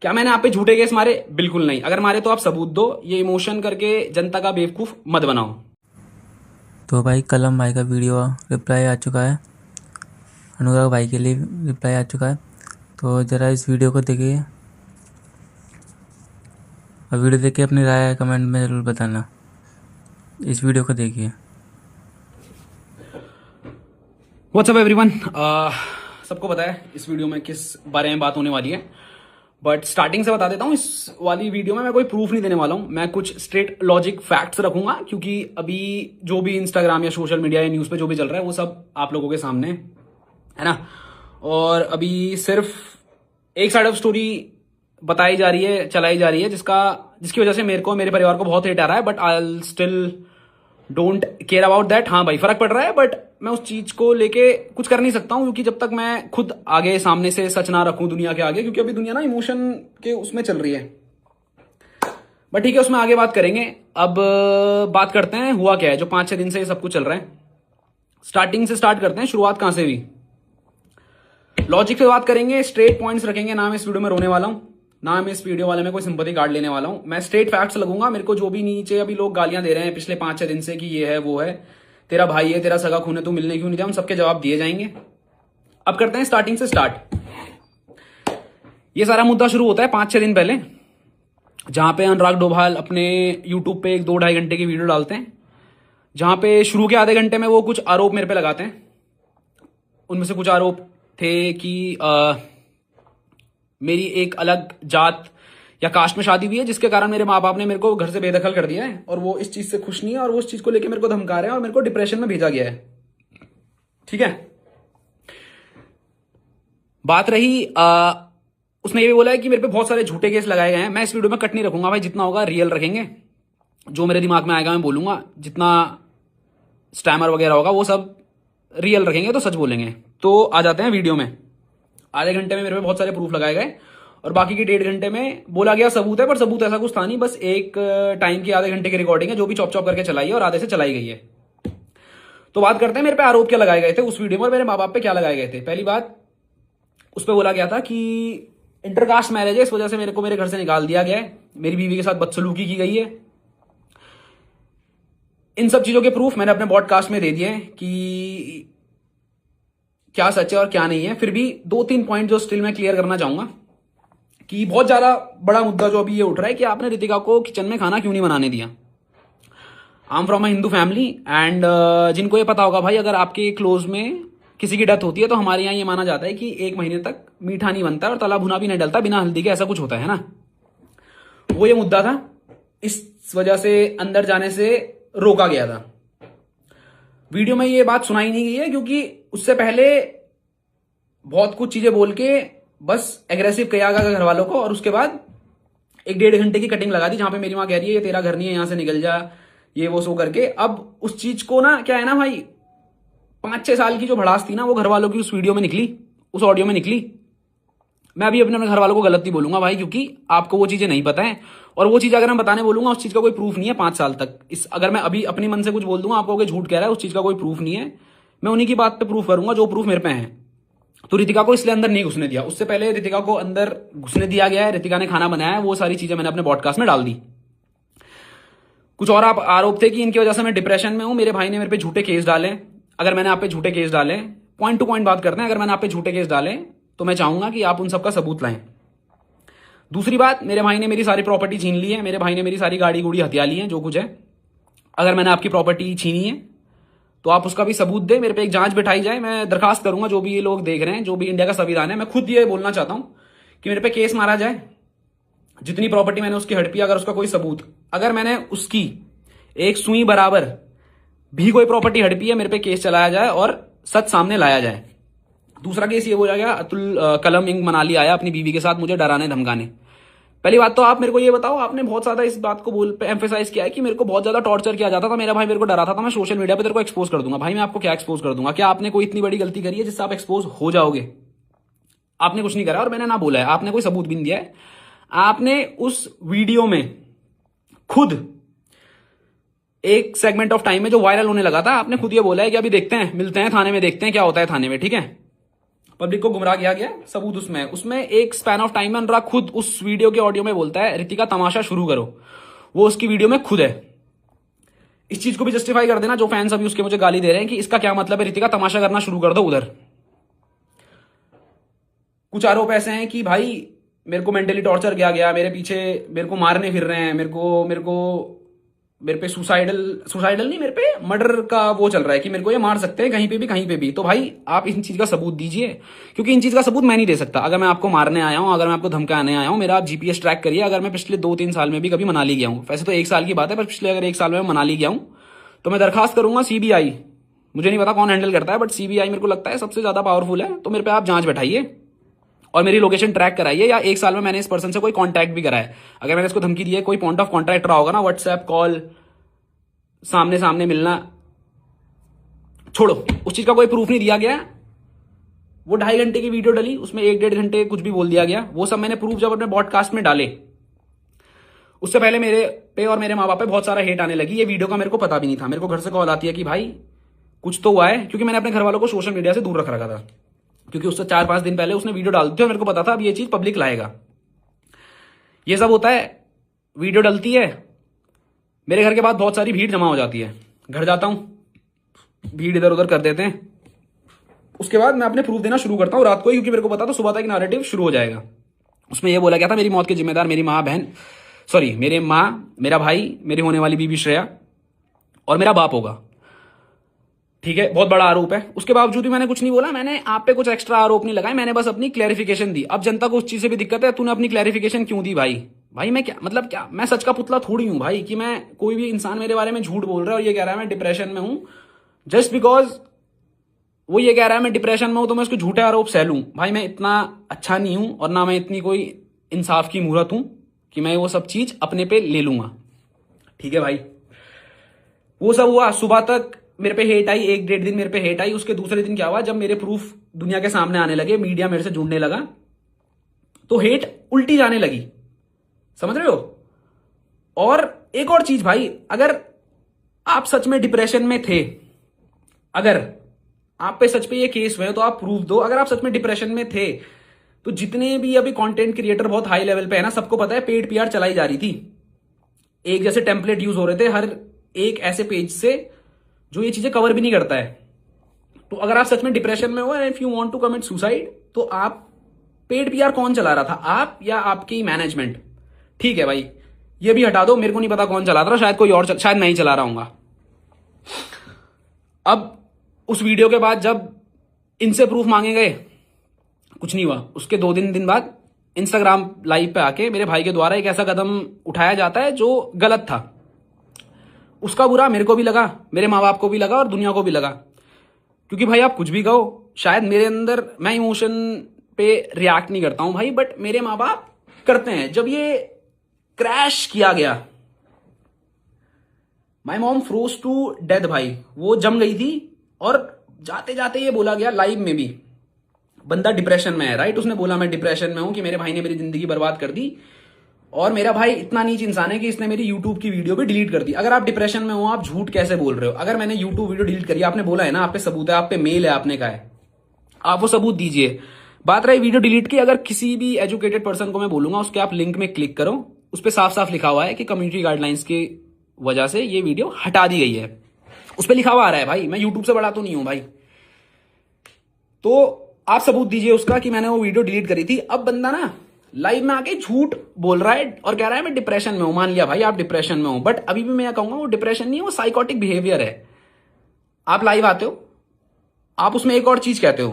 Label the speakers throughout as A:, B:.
A: क्या मैंने आप पे झूठे केस मारे? बिल्कुल नहीं। अगर मारे तो आप सबूत दो, ये इमोशन करके जनता का बेवकूफ मत बनाओ।
B: तो भाई कलम भाई का वीडियो रिप्लाई आ चुका है, अनुराग भाई के लिए रिप्लाई आ चुका है। तो ज़रा इस वीडियो को देखिए और वीडियो देख के अपनी राय कमेंट में ज़रूर बताना। इस वीडियो को देखिए।
A: व्हाट्सअप एवरीवन, सबको पता है इस वीडियो में किस बारे में बात होने वाली है, बट स्टार्टिंग से बता देता हूँ। इस वाली वीडियो में मैं कोई प्रूफ नहीं देने वाला हूँ, मैं कुछ स्ट्रेट लॉजिक फैक्ट्स रखूंगा, क्योंकि अभी जो भी इंस्टाग्राम या सोशल मीडिया या न्यूज़ पे जो भी चल रहा है वो सब आप लोगों के सामने है ना। और अभी सिर्फ एक साइड ऑफ स्टोरी बताई जा रही है, चलाई जा रही है, जिसकी वजह से मेरे को, मेरे परिवार को बहुत हेट आ रहा है, but I still don't care about that. हाँ भाई, फर्क पड़ रहा है, बट मैं उस चीज को लेके कुछ कर नहीं सकता हूँ, क्योंकि जब तक मैं खुद आगे सामने से सच ना रखूं दुनिया के आगे, क्योंकि अभी दुनिया ना इमोशन के उसमें चल रही है। बट ठीक है, उसमें आगे बात करेंगे। अब बात करते हैं हुआ क्या है जो 5-6 दिन से ये सब कुछ चल रहा है। स्टार्टिंग से स्टार्ट करते हैं, शुरुआत कहां से हुई। लॉजिक पे बात करेंगे, स्ट्रेट पॉइंट्स रखेंगे। ना मैं इस वीडियो में रोने वाला हूं, ना मैं इस वीडियो वाले में कोई सिंपैथी कार्ड लेने वाला हूं। मैं स्ट्रेट फैक्ट्स लगूंगा। मेरे को जो भी नीचे अभी लोग गालियां दे रहे हैं पिछले 5-6 दिन से कि ये है वो है, तेरा भाई है, तेरा सगा खून है, तू मिलने क्यों नहीं दिया, उन सबके जवाब दिए जाएंगे। अब करते हैं स्टार्टिंग से स्टार्ट। ये सारा मुद्दा शुरू होता है 5-6 दिन पहले, जहां पे अनुराग डोभाल अपने यूट्यूब पे एक 2-2.5 घंटे की वीडियो डालते हैं, जहां पे शुरू के आधे घंटे में वो कुछ आरोप मेरे पे लगाते हैं। उनमें से कुछ आरोप थे कि मेरी एक अलग जात या कास्ट में शादी हुई है, जिसके कारण मेरे माँ बाप ने मेरे को घर से बेदखल कर दिया है, और वो इस चीज से खुश नहीं है, और वो इस चीज को लेकर मेरे को धमका रहे हैं, और मेरे को डिप्रेशन में भेजा गया है। ठीक है। बात रही उसने ये भी बोला है कि मेरे पे बहुत सारे झूठे केस लगाए गए हैं। मैं इस वीडियो में कट नहीं रखूंगा भाई, जितना होगा रियल रखेंगे। जो मेरे दिमाग में आएगा मैं बोलूंगा, जितना स्टैमर वगैरह होगा वो सब रियल रखेंगे, तो सच बोलेंगे। तो आ जाते हैं वीडियो में। आधे घंटे में मेरे पे बहुत सारे प्रूफ लगाए गए, और बाकी के 1.5 घंटे में बोला गया सबूत है, पर सबूत ऐसा कुछ था नहीं। बस एक टाइम की आधे घंटे की रिकॉर्डिंग है, जो भी चॉप चॉप करके चलाई है और आधे से चलाई गई है। तो बात करते हैं मेरे पे आरोप क्या लगाए गए थे उस वीडियो में, और मेरे माँ बाप पे क्या लगाए गए थे। पहली बात, उस पर बोला गया था कि इंटरकास्ट मैरिज है, इस वजह से मेरे को मेरे घर से निकाल दिया गया है, मेरी बीवी के साथ बदसलूकी की गई है। इन सब चीजों के प्रूफ मैंने अपने पॉडकास्ट में दे दिए हैं कि क्या सच है और क्या नहीं है। फिर भी 2-3 पॉइंट जो स्टिल मैं क्लियर करना चाहूंगा, कि बहुत ज्यादा बड़ा मुद्दा जो अभी ये उठ रहा है कि आपने रितिका को किचन में खाना क्यों नहीं बनाने दिया। I am from a Hindu family, and जिनको ये पता होगा भाई, अगर आपके क्लोज में किसी की डेथ होती है तो हमारे यहाँ ये माना जाता है कि 1 महीने तक मीठा नहीं बनता और तला भुना भी नहीं डलता बिना हल्दी के, ऐसा कुछ होता है ना। वो ये मुद्दा था, इस वजह से अंदर जाने से रोका गया था। वीडियो में ये बात सुनाई नहीं गई है, क्योंकि उससे पहले बहुत कुछ चीजें बोल के बस एग्रेसिव किया गया घर वालों को, और उसके बाद 1-1.5 घंटे की कटिंग लगा दी, जहां पे मेरी माँ कह रही है ये तेरा घर नहीं है, यहां से निकल जा, ये वो सो करके। अब उस चीज को ना, क्या है ना भाई, 5-6 साल की जो भड़ास थी ना, वो घर वालों की उस वीडियो में निकली, उस ऑडियो में निकली। मैं अभी अपने घर वालों को गलत नहीं बोलूंगा भाई, क्योंकि आपको वो चीजें नहीं पता है, और वो चीज अगर मैं बताने बोलूंगा उस चीज का कोई प्रूफ नहीं है 5 साल तक। अगर मैं अभी अपनी मन से कुछ बोल दूंगा, आपको कोई झूठ कह रहा है, उस चीज का कोई प्रूफ नहीं है। मैं उन्हीं की बात पे प्रूफ करूंगा जो प्रूफ मेरे पे है। तो रितिका को इसलिए अंदर नहीं घुसने दिया, उससे पहले रितिका को अंदर घुसने दिया गया है, रितिका ने खाना बनाया है, वो सारी चीजें मैंने अपने पॉडकास्ट में डाल दी। कुछ और आरोप थे कि इनकी वजह से मैं डिप्रेशन में हूं, मेरे भाई ने मेरे पे झूठे केस डाले। अगर मैंने आप पे झूठे केस डाले, पॉइंट टू पॉइंट बात करते हैं, अगर मैंने आप पे झूठे केस डाले तो मैं चाहूंगा कि आप उन सबका सबूत लाएं। दूसरी बात, मेरे भाई ने मेरी सारी प्रॉपर्टी छीन ली है, मेरे भाई ने मेरी सारी गाड़ी गुड़ी हथिया ली है, जो कुछ है। अगर मैंने आपकी प्रॉपर्टी छीनी है तो आप उसका भी सबूत दें, मेरे पे एक जांच बिठाई जाए। मैं दरखास्त करूंगा, जो भी ये लोग देख रहे हैं, जो भी इंडिया का संविधान है, मैं खुद ये बोलना चाहता हूं कि मेरे पे केस मारा जाए। जितनी प्रॉपर्टी मैंने उसकी हड़पी, अगर उसका कोई सबूत, अगर मैंने उसकी एक सुई बराबर भी कोई प्रॉपर्टी हड़पी है, मेरे पे केस चलाया जाए और सच सामने लाया जाए। दूसरा केस ये बोला गया, अतुल कलम इंग मनाली आया अपनी बीवी के साथ मुझे डराने धमकाने। पहली बात तो आप मेरे को ये बताओ, आपने बहुत ज्यादा इस बात को एम्फेसाइज किया है कि मेरे को बहुत ज्यादा टॉर्चर किया जाता था, मेरा भाई मेरे को डराता था, मैं सोशल मीडिया पे तेरे को एक्सपोज कर दूंगा। भाई मैं आपको क्या एक्सपोज कर दूंगा? क्या आपने कोई इतनी बड़ी गलती करी है जिससे आप एक्सपोज हो जाओगे? आपने कुछ नहीं करा, और मैंने ना बोला है, आपने कोई सबूत भी नहीं दिया है। आपने उस वीडियो में खुद एक सेगमेंट ऑफ टाइम में जो वायरल होने लगा था, आपने खुद ये बोला है कि अभी देखते हैं, मिलते हैं थाने में, देखते हैं क्या होता है थाने में। ठीक है, पब्लिक को गुमराह किया गया, सबूत उसमें है। उसमें एक स्पैन ऑफ टाइम में अनुराग खुद उस वीडियो के ऑडियो में बोलता है रितिका तमाशा शुरू करो, वो उसकी वीडियो में खुद है। इस चीज को भी जस्टिफाई कर देना जो फैंस अभी उसके मुझे गाली दे रहे हैं कि इसका क्या मतलब है, रितिका तमाशा करना शुरू कर दो उधर। कुछ आरोप ऐसे हैं कि भाई मेरे को मेंटली टॉर्चर किया गया, मेरे पीछे मेरे को मारने फिर रहे हैं, मेरे पे सुसाइडल नहीं, मेरे पे मर्डर का वो चल रहा है कि मेरे को ये मार सकते हैं कहीं पे भी। तो भाई आप इन चीज का सबूत दीजिए, क्योंकि इन चीज का सबूत मैं नहीं दे सकता। अगर मैं आपको मारने आया हूं, अगर मैं आपको धमकाने आया हूं, मेरा आप जीपीएस ट्रैक करिए। अगर मैं पिछले 2-3 साल में भी कभी मनाली गया हूं, वैसे तो 1 साल की बात है, पर पिछले अगर 1 साल में मनाली गया हूं तो मैं दरखास्त करूंगा सीबीआई, मुझे नहीं पता कौन हैंडल करता है, बट सीबीआई मेरे को लगता है सबसे ज्यादा पावरफुल है। तो मेरे पे आप जांच बैठाइए और मेरी लोकेशन ट्रैक कराइए, या 1 साल में मैंने इस पर्सन से कोई कांटेक्ट भी करा है, अगर मैंने इसको धमकी दी है, कोई पॉइंट ऑफ कांटेक्ट रहा होगा ना, व्हाट्सएप कॉल, सामने सामने मिलना, छोड़ो, उस चीज का कोई प्रूफ नहीं दिया गया। वो 2.5 घंटे की वीडियो डली, उसमें 1-1.5 घंटे कुछ भी बोल दिया गया, वो सब मैंने प्रूफ जब अपने पॉडकास्ट में डाले, उससे पहले मेरे पे और मेरे माँ बाप पे बहुत सारा हेट आने लगी। ये वीडियो का मेरे को पता भी नहीं था, मेरे को घर से कॉल आती है कि भाई कुछ तो हुआ है, क्योंकि मैंने अपने घर वालों को सोशल मीडिया से दूर रख रखा था, क्योंकि उससे 4-5 दिन पहले उसने वीडियो डाल दी थी और मेरे को पता था अब ये चीज पब्लिक लाएगा। ये सब होता है, वीडियो डलती है, मेरे घर के बाद बहुत सारी भीड़ जमा हो जाती है, घर जाता हूं, भीड़ इधर उधर कर देते हैं, उसके बाद मैं अपने प्रूफ देना शुरू करता हूं रात को ही, क्योंकि मेरे को पता था सुबह तक नैरेटिव शुरू हो जाएगा। उसमें यह बोला गया था मेरी मौत के जिम्मेदार मेरी मेरे माँ, मेरा भाई, मेरी होने वाली बीबी श्रेया और मेरा बाप होगा। ठीक है, बहुत बड़ा आरोप है। उसके बावजूद भी मैंने कुछ नहीं बोला, मैंने आप पे कुछ एक्स्ट्रा आरोप नहीं लगाए, मैंने बस अपनी क्लैरिफिकेशन दी। अब जनता को उस चीज से भी दिक्कत है, तूने अपनी क्लैरिफिकेशन क्यों दी भाई मैं क्या मतलब, क्या मैं सच का पुतला थोड़ी हूं भाई कि मैं, कोई भी इंसान मेरे बारे में झूठ बोल रहा है और ये कह रहा है मैं डिप्रेशन में हूं, जस्ट बिकॉज वो ये कह रहा है मैं डिप्रेशन में हूं तो मैं उसको झूठे आरोप सह लूं। भाई मैं इतना अच्छा नहीं हूं और ना मैं इतनी कोई इंसाफ की मूरत हूं कि मैं वो सब चीज अपने पे ले लूंगा। ठीक है भाई, वो सब हुआ, सुबह तक मेरे पे हेट आई, 1-1.5 दिन मेरे पे हेट आई। उसके दूसरे दिन क्या हुआ, जब मेरे प्रूफ दुनिया के सामने आने लगे, मीडिया मेरे से जुड़ने लगा, तो हेट उल्टी जाने लगी, समझ रहे हो। और एक और चीज भाई, अगर आप सच में डिप्रेशन में थे, अगर आप पे सच पे ये केस हुए तो आप प्रूफ दो। अगर आप सच में डिप्रेशन में थे तो जितने भी अभी कंटेंट क्रिएटर बहुत हाई लेवल पे है ना, सबको पता है पेड पीआर चलाई जा रही थी, एक जैसे टेम्पलेट यूज हो रहे थे हर एक ऐसे पेज से जो ये चीजें कवर भी नहीं करता है। तो अगर आप सच में डिप्रेशन में हो and if you want to commit suicide, तो आप पेड पीआर कौन चला रहा था, आप या आपकी मैनेजमेंट? ठीक है भाई, ये भी हटा दो, मेरे को नहीं पता कौन चला रहा, शायद कोई और शायद मैं ही चला रहा हूंगा। अब उस वीडियो के बाद जब इनसे प्रूफ मांगे गए, कुछ नहीं हुआ। उसके 2 दिन बाद इंस्टाग्राम लाइव पे आके मेरे भाई के द्वारा एक ऐसा कदम उठाया जाता है जो गलत था। उसका बुरा मेरे को भी लगा, मेरे माँ बाप को भी लगा और दुनिया को भी लगा, क्योंकि भाई आप कुछ भी कहो, शायद मेरे अंदर, मैं इमोशन पे रिएक्ट नहीं करता हूं भाई, बट मेरे माँ बाप करते हैं। जब ये क्रैश किया गया, my mom froze to death भाई, वो जम गई थी। और जाते जाते ये बोला गया लाइव में भी, बंदा डिप्रेशन में है, राइट, उसने बोला मैं डिप्रेशन में हूं कि मेरे भाई ने मेरी जिंदगी बर्बाद कर दी, और मेरा भाई इतना नीच इंसान है कि इसने मेरी यूट्यूब की वीडियो भी डिलीट कर दी। अगर आप डिप्रेशन में हो, आप झूठ कैसे बोल रहे हो? अगर मैंने यूट्यूब वीडियो डिलीट करी, आपने बोला है ना, आप पे सबूत है, आप पे मेल है, आपने कहा है, आप वो सबूत दीजिए। बात रही वीडियो डिलीट की, अगर किसी भी एजुकेटेड पर्सन को मैं बोलूंगा उसके आप लिंक में क्लिक करो, उस पर साफ साफ लिखा हुआ है कि कम्युनिटी गाइडलाइंस की वजह से ये वीडियो हटा दी गई है, उस पर लिखा हुआ आ रहा है भाई, मैं यूट्यूब से बड़ा तो नहीं हूं भाई। तो आप सबूत दीजिए उसका कि मैंने वो वीडियो डिलीट करी थी। अब बंदा ना लाइव में आके झूठ बोल रहा है और कह रहा है मैं डिप्रेशन में हूं। मान लिया भाई आप डिप्रेशन में हो, बट अभी भी मैं कहूंगा वो डिप्रेशन नहीं है, वो साइकोटिक बिहेवियर है। आप लाइव आते हो, आप उसमें एक और चीज कहते हो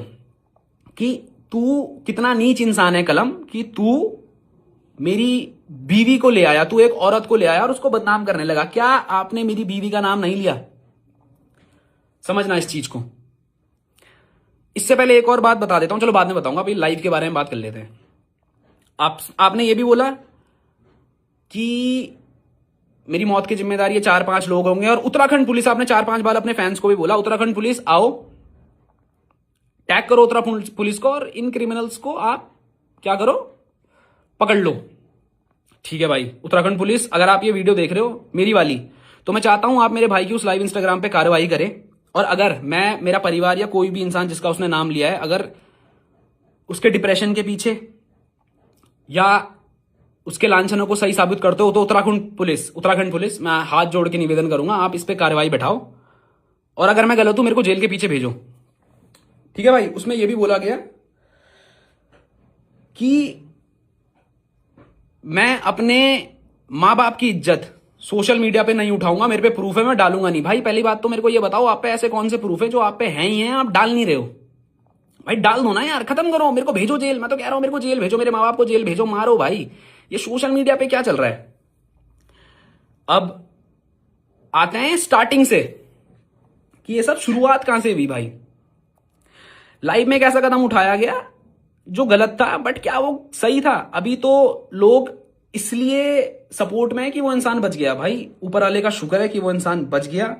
A: कि तू कितना नीच इंसान है कलम, कि तू मेरी बीवी को ले आया, तू एक औरत को ले आया और उसको बदनाम करने लगा। क्या आपने मेरी बीवी का नाम नहीं लिया? समझना इस चीज को। इससे पहले एक और बात बता देता हूं, चलो बाद में बताऊंगा, अभी लाइव के बारे में बात कर लेते हैं। आपने ये भी बोला कि मेरी मौत की जिम्मेदारी ये 4-5 लोग होंगे, और उत्तराखंड पुलिस, आपने 4-5 बार अपने फैंस को भी बोला उत्तराखंड पुलिस आओ, टैग करो उत्तराखंड पुलिस को, और इन क्रिमिनल्स को आप क्या करो, पकड़ लो। ठीक है भाई, उत्तराखंड पुलिस, अगर आप ये वीडियो देख रहे हो मेरी वाली, तो मैं चाहता हूं आप मेरे भाई की उस लाइव इंस्टाग्राम पे कार्रवाई करें, और अगर मैं, मेरा परिवार या कोई भी इंसान जिसका उसने नाम लिया है, अगर उसके डिप्रेशन के पीछे या उसके लांछनों को सही साबित करते हो तो उत्तराखंड पुलिस, मैं हाथ जोड़ के निवेदन करूंगा, आप इस पे कार्रवाई बैठाओ, और अगर मैं गलत हूं मेरे को जेल के पीछे भेजो। ठीक है भाई। उसमें यह भी बोला गया कि मैं अपने मां बाप की इज्जत सोशल मीडिया पे नहीं उठाऊंगा, मेरे पे प्रूफ है, मैं डालूंगा नहीं। भाई पहली बात तो मेरे को ये बताओ, आप पे ऐसे कौन से प्रूफ है जो आप पे हैं ही हैं, आप डाल नहीं रहे हो? भाई डाल दो ना यार, खत्म करो, मेरे को भेजो जेल। मैं तो कह रहा हूं मेरे को जेल भेजो, मेरे माँ बाप को जेल भेजो, मारो भाई। ये सोशल मीडिया पे क्या चल रहा है? अब आते हैं स्टार्टिंग से कि ये सब शुरुआत कहां से हुई। भाई लाइफ में एक ऐसा कदम उठाया गया जो गलत था, बट क्या वो सही था? अभी तो लोग इसलिए सपोर्ट में है कि वो इंसान बच गया। भाई ऊपर वाले का शुक्र है कि वो इंसान बच गया।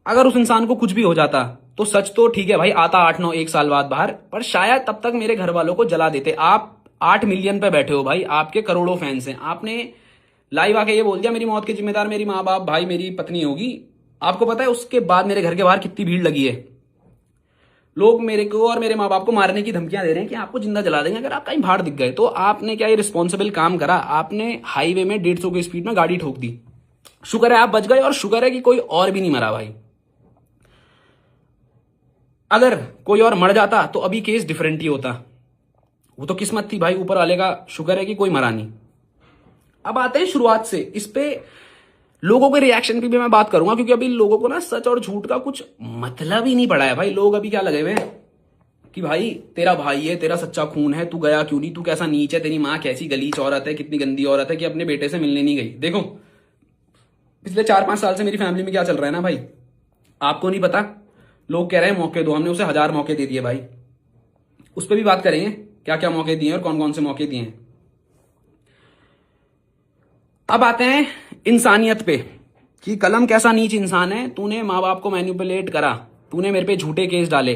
A: अगर उस इंसान को कुछ भी हो जाता तो सच तो ठीक है भाई, आता 8-9 1 साल बाद बाहर, पर शायद तब तक मेरे घर वालों को जला देते। आप 8 मिलियन पे बैठे हो भाई, आपके करोड़ों फैंस हैं, आपने लाइव आके ये बोल दिया मेरी मौत के जिम्मेदार मेरी माँ बाप, भाई मेरी पत्नी होगी। आपको पता है उसके बाद मेरे घर के बाहर कितनी भीड़ लगी है? लोग मेरे को और मेरे माँ बाप को मारने की धमकियां दे रहे हैं कि आपको जिंदा जला देंगे अगर आप कहीं बाहर दिख गए। तो आपने क्या ये रिस्पॉन्सिबल काम करा? आपने हाईवे में 150 की स्पीड में गाड़ी ठोक दी। शुक्र है आप बच गए, और शुक्र है कि कोई और भी नहीं मरा। भाई अगर कोई और मर जाता तो अभी केस डिफरेंट ही होता। वो तो किस्मत थी भाई, ऊपर वाले का शुक्र है कि कोई मरा नहीं। अब आते हैं शुरुआत से, इस पे लोगों के रिएक्शन की भी मैं बात करूंगा, क्योंकि अभी लोगों को ना सच और झूठ का कुछ मतलब ही नहीं पड़ा है। भाई लोग अभी क्या लगे हुए हैं कि भाई तेरा भाई है, तेरा सच्चा खून है, तू गया क्यों नहीं, तू कैसा नीच है, तेरी माँ कैसी गलीच औरत है, कितनी गंदी औरत है कि अपने बेटे से मिलने नहीं गई। देखो पिछले 4-5 साल से मेरी फैमिली में क्या चल रहा है ना भाई, आपको नहीं पता। लोग कह रहे हैं मौके दो, हमने उसे 1000 मौके दे दिए भाई। उस पर भी बात करेंगे क्या क्या मौके दिए और कौन कौन से मौके दिए हैं। अब आते हैं इंसानियत पे कि कलम कैसा नीच इंसान है, तूने माँ बाप को मैनिपुलेट करा, तूने मेरे पे झूठे केस डाले।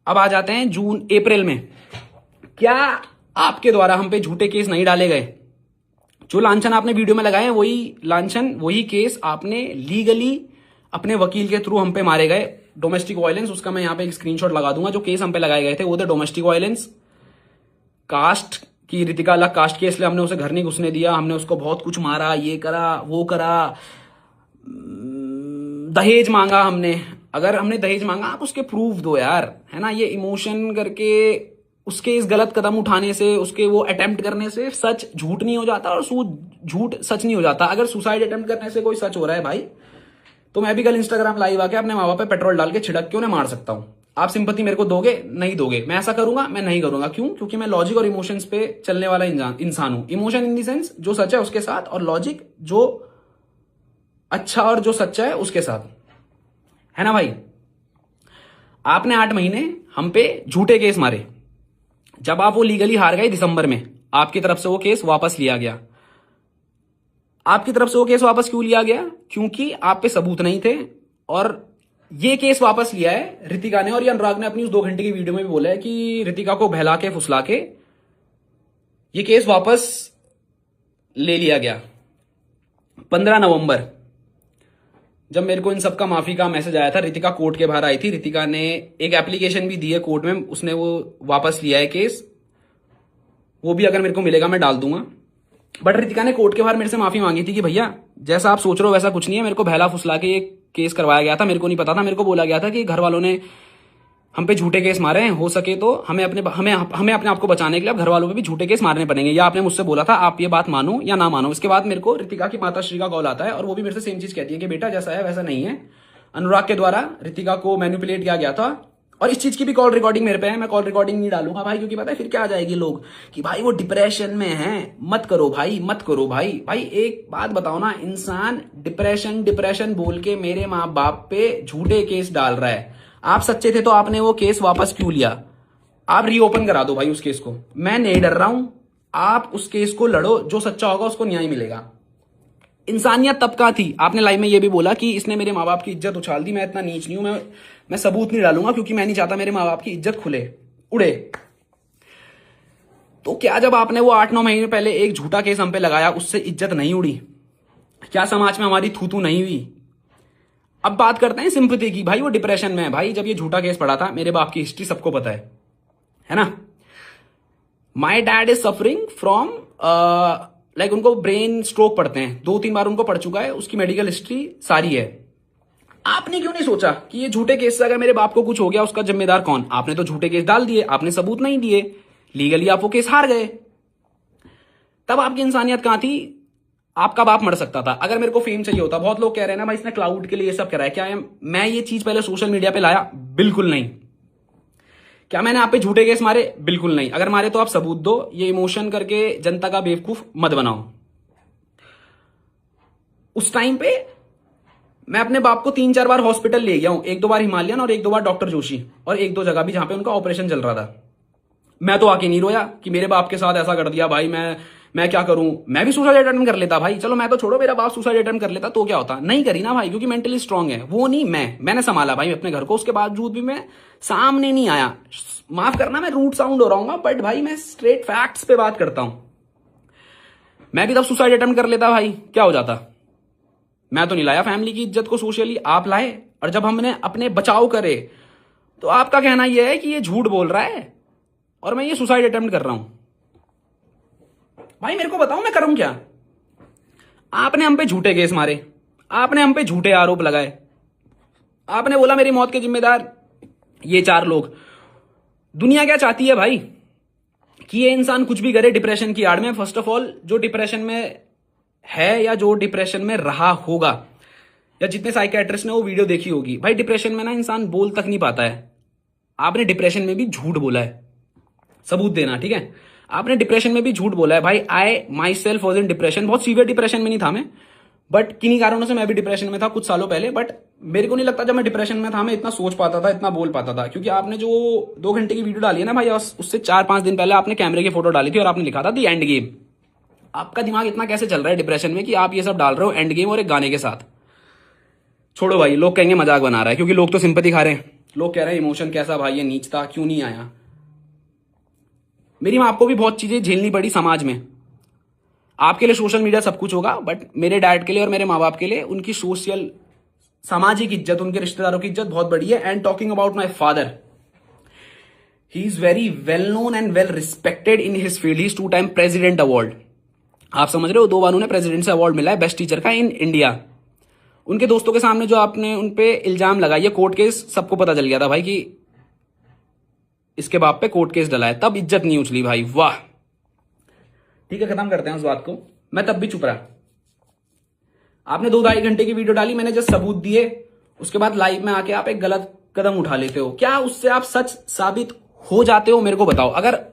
A: अब आ जाते हैं अप्रैल में, क्या आपके द्वारा हम पे झूठे केस नहीं डाले गए? जो लांछन आपने वीडियो में लगाए हैं वही लांछन, वही केस आपने लीगली अपने वकील के थ्रू हम पे मारे गए। डोमेस्टिक वायलेंस, उसका मैं यहाँ पे एक स्क्रीनशॉट लगा दूंगा। जो केस हम पे लगाए गए थे वो थे डोमेस्टिक वायलेंस, कास्ट की, रितिका अलग कास्ट के, इसलिए हमने उसे घर नहीं घुसने दिया, हमने उसको बहुत कुछ मारा, ये करा वो करा, दहेज मांगा हमने। अगर हमने दहेज मांगा आप उसके प्रूफ दो यार, है ना। ये इमोशन करके उसके इस गलत कदम उठाने से, उसके वो अटेम्प्ट करने से सच झूठ नहीं हो जाता और झूठ सच नहीं हो जाता। अगर सुसाइड अटेम्प्ट करने से कोई सच हो रहा है भाई, तो मैं भी कल इंस्टाग्राम लाइव आके अपने माँ बाप पे पेट्रोल डाल के छिड़क के उन्हें मार सकता हूं। आप सिंपैथी मेरे को दोगे? नहीं दोगे। मैं ऐसा करूंगा? मैं नहीं करूंगा। क्यों? क्योंकि मैं लॉजिक और इमोशंस पे चलने वाला इंसान हूं। इमोशन इन दी सेंस जो सच है उसके साथ, और लॉजिक जो अच्छा और जो सच्चा है उसके साथ, है ना भाई। आपने 8 महीने हम पे झूठे केस मारे। जब आप वो लीगली हार गए दिसंबर में, आपकी तरफ से वो केस वापस लिया गया। आपकी तरफ से वो केस वापस क्यों लिया गया? क्योंकि आप पे सबूत नहीं थे। और ये केस वापस लिया है रितिका ने, और ये अनुराग ने अपनी उस 2 घंटे की वीडियो में भी बोला है कि रितिका को बहला के फुसला के ये केस वापस ले लिया गया। 15 नवंबर जब मेरे को इन सबका माफी का मैसेज आया था, रितिका कोर्ट के बाहर आई थी। रितिका ने एक एप्लीकेशन भी दी है कोर्ट में, उसने वो वापस लिया है केस। वो भी अगर मेरे को मिलेगा मैं डाल दूंगा। बट रितिका ने कोर्ट के बाहर मेरे से माफी मांगी थी कि भैया जैसा आप सोच रहे हो वैसा कुछ नहीं है, मेरे को बहला फुसला के ये केस करवाया गया था, मेरे को नहीं पता था। मेरे को बोला गया था कि घर वालों ने हम पे झूठे केस मारे हैं, हो सके तो हमें अपने आप को बचाने के लिए अब घर वालों पे भी झूठे केस मारने पड़ेंगे। या आपने मुझसे बोला था, आप ये बात मानो या ना मानो। इसके बाद मेरे को रितिका की माता श्री का कॉल आता है, और वो भी मेरे से सेम चीज कहती है कि बेटा जैसा है वैसा नहीं है, अनुराग के द्वारा रितिका को मैनिपुलेट किया गया था। और इस चीज की भी कॉल रिकॉर्डिंग मेरे पे है। मैं कॉल रिकॉर्डिंग नहीं डालूंगा भाई, क्योंकि पता है फिर क्या आ जाएगी लोग कि भाई वो डिप्रेशन में है। मत करो भाई, मत करो भाई। भाई एक बात बताओ ना, इंसान डिप्रेशन बोल के मेरे माँ बाप पे झूठे केस डाल रहा है। आप सच्चे थे तो आपने वो केस वापस क्यों लिया? आप रीओपन करा दो भाई उस केस को। मैं नहीं डर रहा हूं, आप उस केस को लड़ो, जो सच्चा होगा उसको न्याय मिलेगा। इंसानियत तब का थी। आपने लाइव में ये भी बोला कि इसने मेरे माँ बाप की इज्जत उछाल दी। मैं इतना नीच नहीं हूं, मैं सबूत नहीं डालूंगा, क्योंकि मैं नहीं चाहता मेरे माँ बाप की इज्जत खुले उड़े। तो क्या जब आपने वो 8-9 महीने पहले एक झूठा केस हम पे लगाया, उससे इज्जत नहीं उड़ी? क्या समाज में हमारी थू नहीं हुई? अब बात करते हैं सिंपैथी की। भाई वो डिप्रेशन में है। भाई जब ये झूठा केस पड़ा था, मेरे बाप की हिस्ट्री सबको पता है ना। My dad is suffering from like उनको ब्रेन स्ट्रोक पड़ते हैं, 2-3 बार उनको पड़ चुका है, उसकी मेडिकल हिस्ट्री सारी है। आपने क्यों नहीं सोचा कि ये झूठे केस से अगर मेरे बाप को कुछ हो गया उसका जिम्मेदार कौन? आपने तो झूठे केस डाल दिए, आपने सबूत नहीं दिए, लीगली आप वो केस हार गए। तब आपकी इंसानियत कहां थी? आपका बाप मर सकता था अगर मेरे को फेम चाहिए होता। बहुत लोग कह रहे हैं ना भाई इसने क्लाउड के लिए ये सब करा है, क्या है? मैं ये चीज पहले सोशल मीडिया पे लाया? बिल्कुल नहीं। क्या मैंने आप पे झूठे केस मारे? बिल्कुल नहीं। अगर मारे तो आप सबूत दो, ये इमोशन करके जनता का बेवकूफ मत बनाओ। उस टाइम पे मैं अपने बाप को 3-4 बार हॉस्पिटल ले गया हूं, 1-2 बार हिमालयन और 1-2 बार डॉक्टर जोशी, और 1-2 जगह भी जहां पे उनका ऑपरेशन चल रहा था। मैं तो आके नहीं रोया कि मेरे बाप के साथ ऐसा कर दिया भाई, मैं क्या करूं? मैं भी सुसाइड अटेम्प्ट कर लेता भाई। चलो मैं तो छोड़ो, मेरा बाप सुसाइड अटेम्प्ट कर लेता तो क्या होता? नहीं करी ना भाई, क्योंकि मेंटली स्ट्रांग है वो। नहीं, मैंने संभाला भाई अपने घर को, उसके बावजूद भी मैं सामने नहीं आया। माफ करना मैं रूट साउंड हो रहा हूँ, बट भाई मैं स्ट्रेट फैक्ट्स पे बात करता हूं। मैं भी तब सुसाइड अटेम्प्ट कर लेता भाई, क्या हो जाता? मैं तो नहीं लाया फैमिली की इज्जत को सोशली, आप लाए। और जब हमने अपने बचाव करे तो आपका कहना यह है कि ये झूठ बोल रहा है और मैं ये सुसाइड अटेम्प्ट कर रहा हूं। भाई मेरे को बताओ मैं करूं क्या? आपने हम पे झूठे केस मारे, आपने हम पे झूठे आरोप लगाए, आपने बोला मेरी मौत के जिम्मेदार ये 4 लोग। दुनिया क्या चाहती है भाई? कि ये इंसान कुछ भी करे डिप्रेशन की आड़ में। फर्स्ट ऑफ ऑल जो डिप्रेशन में है या जो डिप्रेशन में रहा होगा, या जितने साइकेट्रिस्ट ने वो वीडियो देखी होगी, भाई डिप्रेशन में ना इंसान बोल तक नहीं पाता है। आपने डिप्रेशन में भी झूठ बोला है, सबूत देना, ठीक है? आपने डिप्रेशन में भी झूठ बोला है भाई। I myself was in depression, बहुत सीवियर डिप्रेशन में नहीं था मैं, बट किन्हीं कारणों से मैं भी डिप्रेशन में था कुछ सालों पहले। बट मेरे को नहीं लगता जब मैं डिप्रेशन में था मैं इतना सोच पाता था, इतना बोल पाता था। क्योंकि आपने जो 2 घंटे की वीडियो डाली है ना भाई, उससे 4-5 दिन पहले आपने कैमरे की फोटो डाली थी और आपने लिखा था दी एंड गेम। आपका दिमाग इतना कैसे चल रहा है डिप्रेशन में कि आप ये सब डाल रहे हो एंड गेम और एक गाने के साथ? छोड़ो भाई, लोग कहेंगे मजाक बना रहा है, क्योंकि लोग तो सिंपैथी खा रहे हैं। लोग कह रहे हैं इमोशन कैसा भाई, ये नीच था, क्यों नहीं आया? मेरी मां को भी बहुत चीजें झेलनी पड़ी समाज में। आपके लिए सोशल मीडिया सब कुछ होगा, बट मेरे डैड के लिए और मेरे माँ बाप के लिए उनकी सोशल सामाजिक इज्जत, उनके रिश्तेदारों की इज्जत बहुत बड़ी है। And talking about my father, he is very well known and well respected in his field. He is 2 time president award. आप समझ रहे हो, 2 बार उन्हें प्रेसिडेंट से अवार्ड मिला है बेस्ट टीचर का इन इंडिया। उनके दोस्तों के सामने जो आपने उनपे इल्जाम लगाया, कोर्ट केस सबको पता चल गया था भाई कि इसके बाप पे कोर्ट केस डला है, तब इज्जत नहीं उछली भाई। वाह, ठीक है, खत्म करते हैं उस बात को। मैं तब भी चुप रहा। आपने 2-2.5 घंटे की वीडियो डाली, मैंने जस्ट सबूत दिए, उसके बाद लाइव में आके आप एक गलत कदम उठा लेते हो। क्या उससे आप सच साबित हो जाते हो? मेरे को बताओ। अगर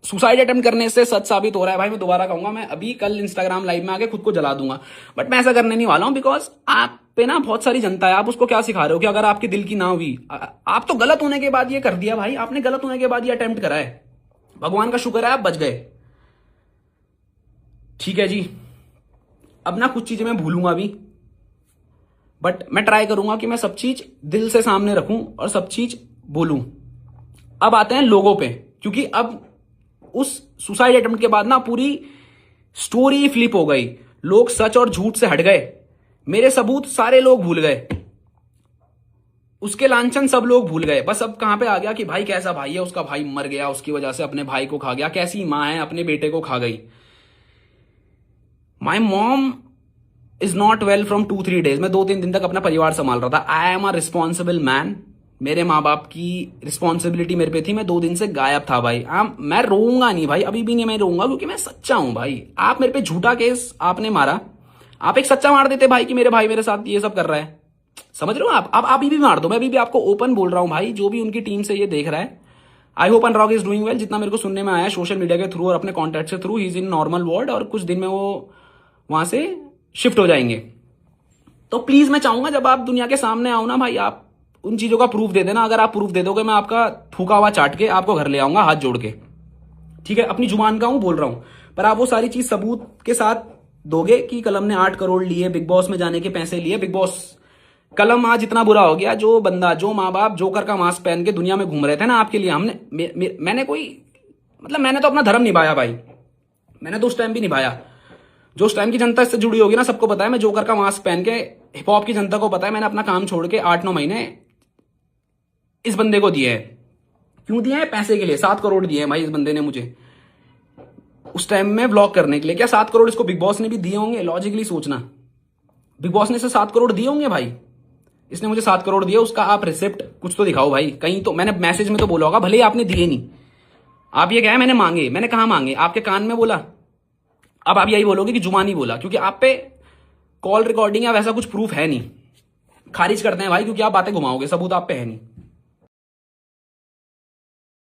A: सुसाइड अटेम्प्ट करने से सच साबित हो रहा है भाई, मैं दोबारा कहूंगा, मैं अभी कल इंस्टाग्राम लाइव में आके खुद को जला दूंगा। बट मैं ऐसा करने नहीं वाला हूं, बिकॉज आप पे ना बहुत सारी जनता है। आप उसको क्या सिखा रहे हो कि अगर आपके दिल की ना हुई, आप तो गलत होने के बाद ये कर दिया भाई, आपने गलत होने के बाद ये अटेम्प्ट करा है। भगवान का शुक्र है आप बच गए। ठीक है जी, अब ना कुछ चीजें मैं भूलूंगा अभी, बट मैं ट्राई करूंगा कि मैं सब चीज दिल से सामने रखूं और सब चीज बोलूं। अब आते हैं लोगों पे, क्योंकि अब उस सुसाइड अटेम्प्ट के बाद ना पूरी स्टोरी फ्लिप हो गई। लोग सच और झूठ से हट गए। मेरे सबूत सारे लोग भूल गए, उसके लांछन सब लोग भूल गए। बस अब कहां पे आ गया कि भाई कैसा भाई है, उसका भाई मर गया, उसकी वजह से अपने भाई को खा गया, कैसी मां है अपने बेटे को खा गई। My mom is not well from 2-3 days. मैं 2-3 दिन तक अपना परिवार संभाल रहा था। I am a responsible man. मेरे माँ बाप की रिस्पॉन्सिबिलिटी मेरे पे थी। मैं 2 दिन से गायब था भाई। मैं रोऊंगा नहीं भाई, अभी भी नहीं मैं रोऊंगा, क्योंकि मैं सच्चा हूं भाई। आप मेरे पे झूठा केस आपने मारा, आप एक सच्चा मार देते भाई कि मेरे भाई मेरे साथ ये सब कर रहा है। समझ रहे हो आप? अब अभी भी मार दो, मैं अभी भी आपको ओपन बोल रहा हूं भाई। जो भी उनकी टीम से ये देख रहा है, I hope Anurag is doing well. जितना मेरे को सुनने में आया सोशल मीडिया के थ्रू और अपने कॉन्टैक्ट के through, he is in normal ward और कुछ दिन में वो वहां से शिफ्ट हो जाएंगे। तो प्लीज मैं चाहूंगा जब आप दुनिया के सामने आओ ना भाई, आप उन चीजों का प्रूफ दे देना। अगर आप प्रूफ दे दोगे, मैं आपका थूका हुआ चाट के आपको घर ले आऊंगा हाथ जोड़ के। ठीक है, अपनी जुबान का हूं, बोल रहा हूं, पर आप वो सारी चीज सबूत के साथ दोगे कि कलम ने 8 करोड़ लिए, बिग बॉस में जाने के पैसे लिए। बिग बॉस कलम आज इतना बुरा हो गया, जो बंदा, जो माँ बाप जोकर का मास्क पहन के दुनिया में घूम रहे थे ना आपके लिए, मैंने कोई मतलब मैंने तो अपना धर्म निभाया भाई। मैंने तो उस टाइम भी निभाया जो उस टाइम की जनता इससे जुड़ी होगी ना, सबको पता है। मैं जोकर का मास्क पहन के, हिप हॉप की जनता को पता है, मैंने अपना काम छोड़ के 8-9 महीने इस बंदे को दिए हैं। क्यों दिए हैं? पैसे के लिए। 7 करोड़ दिए हैं भाई इस बंदे ने मुझे। उस टाइम में ब्लॉक करने के लिए। क्या 7 करोड़ इसको बिग बॉस ने भी दिए होंगे? लॉजिकली सोचना, बिग बॉस ने इसे 7 करोड़ दिए होंगे भाई। इसने मुझे 7 करोड़ दिए, उसका आप रिसिप्ट कुछ तो दिखाओ भाई। कहीं तो मैंने मैसेज में तो बोला होगा, भले ही आपने दिए नहीं। आप ये क्या है, मैंने मांगे, मैंने कहा मांगे? आपके कान में बोला? अब आप यही बोलोगे कि जुबानी बोला, क्योंकि आप पे कॉल रिकॉर्डिंग या वैसा कुछ प्रूफ है नहीं। खारिज करते हैं भाई, क्योंकि आप बातें घुमाओगे, सबूत आप पे है नहीं।